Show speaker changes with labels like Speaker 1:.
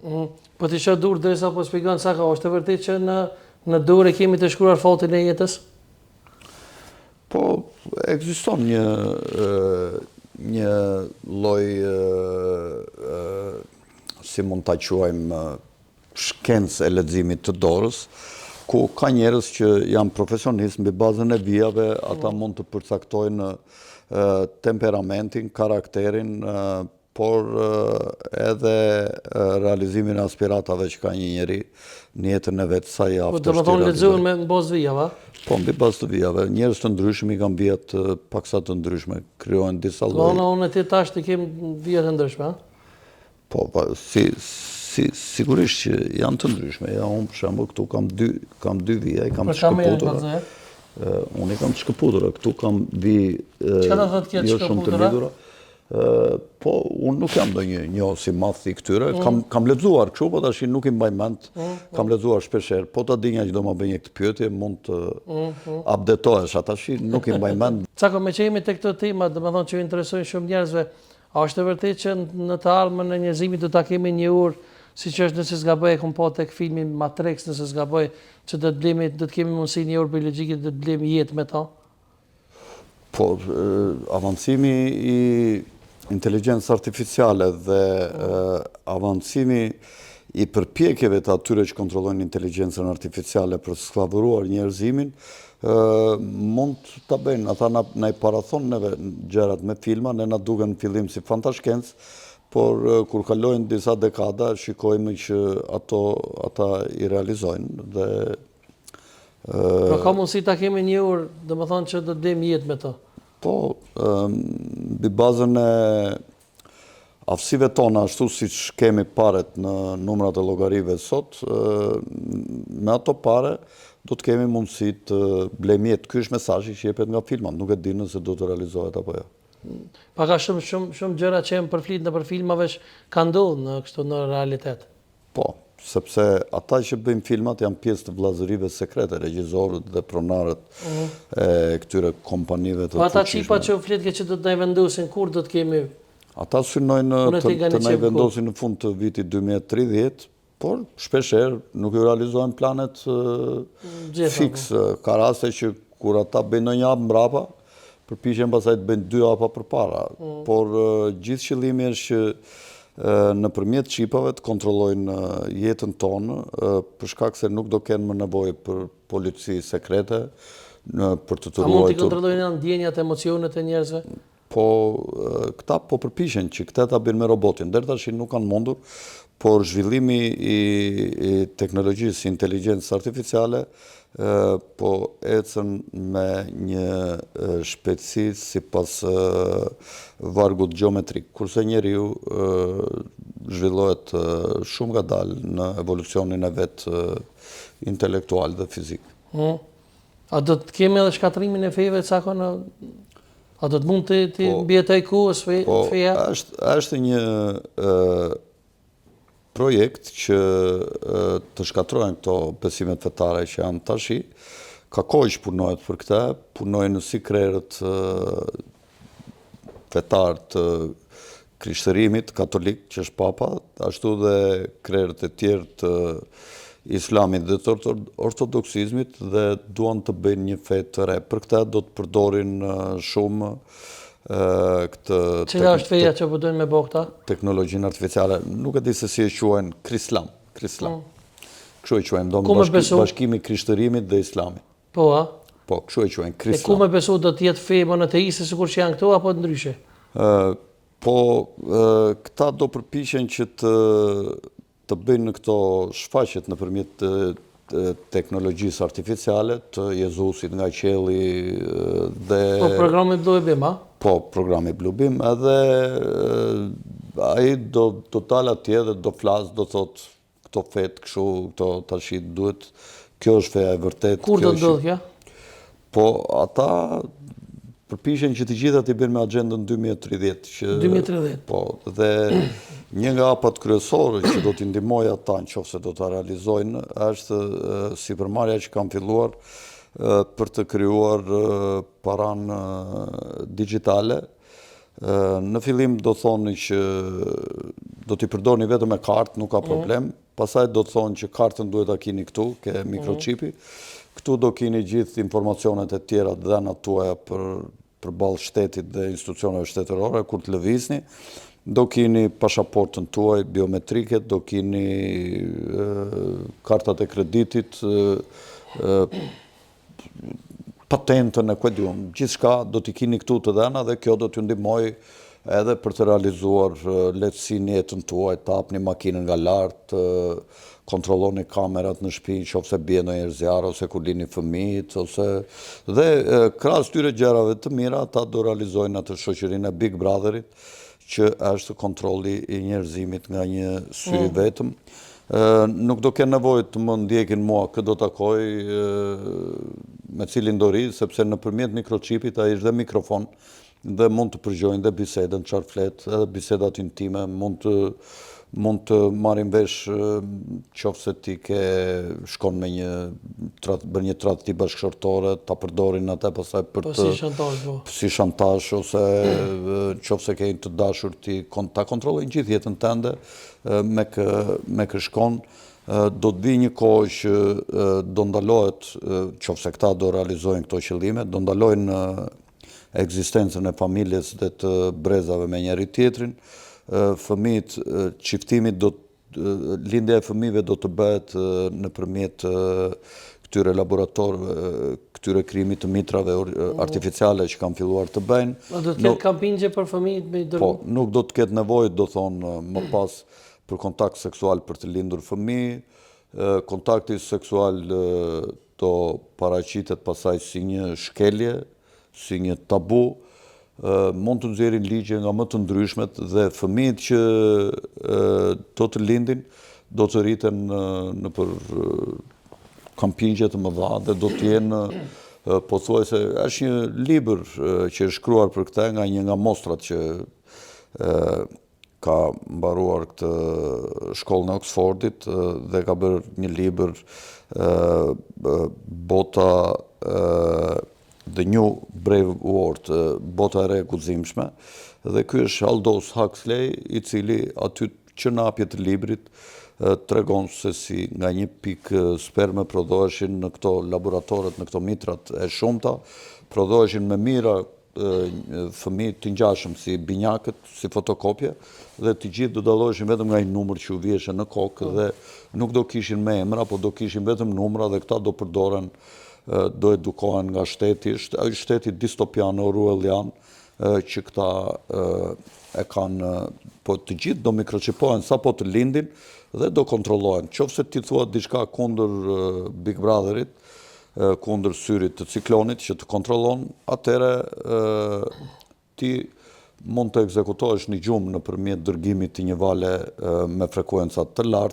Speaker 1: projekti.
Speaker 2: Po t'i shoh dur derisa po shpjegon sa ka, është e vërtetë që në dorë kemi të shkruar fatin e jetës?
Speaker 1: Po, ekziston një lloj si mund ta quajmë shkencë e leximit të dorës, ku ka njerëz që janë profesionistë mbi bazën e vijave, ata mund të përcaktojnë temperamentin, karakterin, por edhe realizimin e aspiratave që ka një njeri në jetën e vet, sa i aftë.
Speaker 2: Po do të thonë lexohen me bazë vijave?
Speaker 1: Po, mbi bazë të vijave. Njerëz të ndryshëm i kanë vija të paksa të ndryshme, krijohen disa lloje.
Speaker 2: Po, unë ti tash të kem vija të ndryshme, a?
Speaker 1: Po, sigurisht që janë të ndryshme. Ja, unë për shembull këtu kam dy vija, i kam të shkëputura. Unë i kam të shkëputura, këtu kam vijë
Speaker 2: çka do thotë kjo të shkëputura?
Speaker 1: Po, unë nuk jam ndonjë si madh i këtyre. Kam lexuar kështu, po tash nuk i mbaj mend. Kam lexuar shpeshherë. Po ta dinja që do ma bëj një këtë pyetje, mund të updatohesh. Tash nuk i mbaj mend.
Speaker 2: Çka më çemi tek këto tema, domethënë që interesojnë shumë njerëzve. A është e vërtetë që në të ardhmen e njerëzimit do ta kemi një urë, siç është nëse s'gaboj e kom pa tek filmi Matrix, nëse s'gaboj, që do të kemi mundësi një urë biologjike do të blemi jetë me ta?
Speaker 1: Po, avancimi i inteligjencës artificiale dhe avancimi i përpjekjeve të atyre që kontrollojnë inteligjencën artificiale për të sklavuruar njerëzimin, mund të bëjnë, ata na i parathonë neve gjërat me filma, ne na duken në fillim si fantashkencë, por kur kalojnë disa dekada, shikojmë që ata i realizojnë dhe
Speaker 2: Pra ka mundësi ta kemi një urë, domethënë që do të blejmë jetë me to.
Speaker 1: Po, mbi bazën e aftësive tona, ashtu siç kemi paret në numrat e llogarive sot, me ato pare do të kemi mundësi të blejmë jetë. Ky është mesazhi që jepet nga filmat, nuk e di nëse do të realizohet apo jo.
Speaker 2: Pa ka shumë gjëra që janë përflit nëpër filmave ka ndodhur në realitet.
Speaker 1: Po, sepse ata që bëjnë filmat janë pjesë të vllazërive sekrete, regjisorët dhe pronarët e këtyre kompanive të
Speaker 2: fuqishme. Po ata qipa që flet që do të na vendosin kur do të kemi.
Speaker 1: Ata synojnë të na vendosin në fund të vitit 2030, por shpeshherë nuk ju realizohen planet fiks. Ka raste që kur ata bëjnë një hap mbrapa, përpiqen pastaj të bëjnë 2 hapa përpara. Por gjithë qëllimi është që nëpërmjet çipave të kontrollojnë jetën tonë, për shkak se nuk do kenë më nevojë për polici sekrete, për të ruajtur.
Speaker 2: A mund të kontrollojnë ndjenjat, emocionet e njerëzve?
Speaker 1: Po, këta po përpiqen që këta ta bëjnë me robotin. Deri tash nuk kanë mundur, por zhvillimi i teknologjisë inteligjencës artificiale po ecën me një shpejtësi sipas vargut gjeometrik, kurse njeriu zhvillohet shumë ngadalë në evolucionin e vet intelektual dhe fizik.
Speaker 2: A do të kemi edhe shkatrimin e fejve cakon? A do të mund të mbijetoj kohës feja?
Speaker 1: Është një projekt që të shkatrojnë këto besimet fetare që janë tashi. Ka kohë që punohet për këtë, punojnë si krerët fetar të krishtërimit katolik, që është papa, ashtu dhe krerët e tjerë të islamit dhe të ortodoksizmit, dhe duan të bëjnë një fe të re. Për këtë do të përdorin shumë këtë...
Speaker 2: Cila është feja që përdojnë me bo këta?
Speaker 1: Teknologjinë artificiale. Nuk e di se si e quajnë Krislam. Kështu e quajnë, do bashkimi krishtërimit dhe islamit.
Speaker 2: Po, a?
Speaker 1: Po, kështu e quajnë Krislam.
Speaker 2: E ku me besu do t'jetë fe monoteiste sikur që janë këto, apo të ndryshe?
Speaker 1: Po, këta do përpiqen që të bëjnë këto shfaqjet nëpërmjet teknologjisë artificiale, të Jezusit nga qielli dhe...
Speaker 2: Po, programi Blue Beam, a?
Speaker 1: Po, programi Blue Beam, edhe ai do dalë atje dhe do flas, do thotë këto fet kështu, këto tash duhet, kjo është feja e vërtetë.
Speaker 2: Kur do ndodh kjo?
Speaker 1: Po, ata përpiqen që të gjitha t'i bëjnë me agjendën 2030.
Speaker 2: 2030?
Speaker 1: Po, dhe një nga hapat kryesore që do t'i ndihmojë ata nëse do ta realizojnë është sipërmarrja që kanë filluar për të krijuar paranë digjitale Në fillim do thoni që do t'i përdorni vetëm me kartë, nuk ka problem. Pastaj do të thonë që kartën duhet ta keni këtu, ke mikrochipi. Këtu do keni gjithë informacionet e tjera të dhënat tuaja përballë shtetit dhe institucioneve shtetërore kur të lëvizni. Do keni pasaportën tuaj biometrike, do keni kartat e kreditit, patentën e kuediun, gjithçka do t'i keni këtu të dhëna dhe kjo do t'ju ndihmoj edhe për të realizuar lehtësinë në jetën tuaj, të hapni makinën nga lart, kontrolloni kamerat në shtëpi, nëse bie ndonjëherë zjarr ose kur lini fëmijët dhe krahas këtyre gjërave të mira ata do realizojnë atë shoqërinë e Big Brotherit që është kontrolli i njerëzimit nga një sy vetëm. Nuk do kenë nevojë të më ndjekin mua, kë do takoj me cilin do ri, sepse nëpërmjet mikrochipit ai është dhe mikrofon dhe mund të përgjojnë dhe bisedën çfarë flet, edhe bisedat intime mund të marrin vesh qofse ti shkon me bën një tradhti bashkëshortore, ta përdorin atë pastaj për të si shantazh ose qofse ke të dashur ti ta kontrollojnë gjithë jetën tënde me kë shkon. Do të vi një kohë që do ndalohet, qofse këta do realizojnë këto qëllime, do ndalojnë ekzistencën e familjes dhe të brezave me njëri tjetrin. Fëmijët, çiftimi lindja e fëmijëve do të bëhet nëpërmjet këtyre laboratorëve, këtyre krijimit të mitrave artificiale që kanë filluar të bëjnë.
Speaker 2: Do të ketë kampingje për fëmijët me
Speaker 1: Po, nuk do të ketë nevojë, do thonë më pas, për kontakt seksual për të lindur fëmijë. Kontakti seksual do paraqitet pasaj si një shkelje, si një tabu. Mund të nxjerrin ligje nga më të ndryshmet dhe fëmijët që do të lindin do të rriten nëpër kampingje të mëdha dhe do të jenë pothuajse është një libër që është shkruar për këtë nga një nga mostrat që ka mbaruar këtë shkollën e Oxfordit dhe ka bërë një libër bota The New Brave World, bota e re e guximshme, dhe ky është Aldous Huxley, i cili aty që në hapje të librit tregon se si nga një pikë sperme prodhoheshin në këto laboratorët, në këto mitrat e shumta, prodhoheshin me mira fëmijë të ngjashëm si binjakët, si fotokopje, dhe të gjithë do dalloheshin vetëm nga një numër që u viheshe në kokë dhe nuk do kishin me emra, po do kishin vetëm numra dhe këta do përdoren do edukohen nga shteti distopian orwellian që këta e kanë, po të gjithë do mikrochipohen sa po të lindin dhe do kontrollohen. Qofse ti thua diçka kundër Big Brotherit, kundër syrit të ciklonit që të kontrollon, atëre ti mund të ekzekutohesh një gjumë nëpërmjet dërgimit të një vale me frekuenca të larta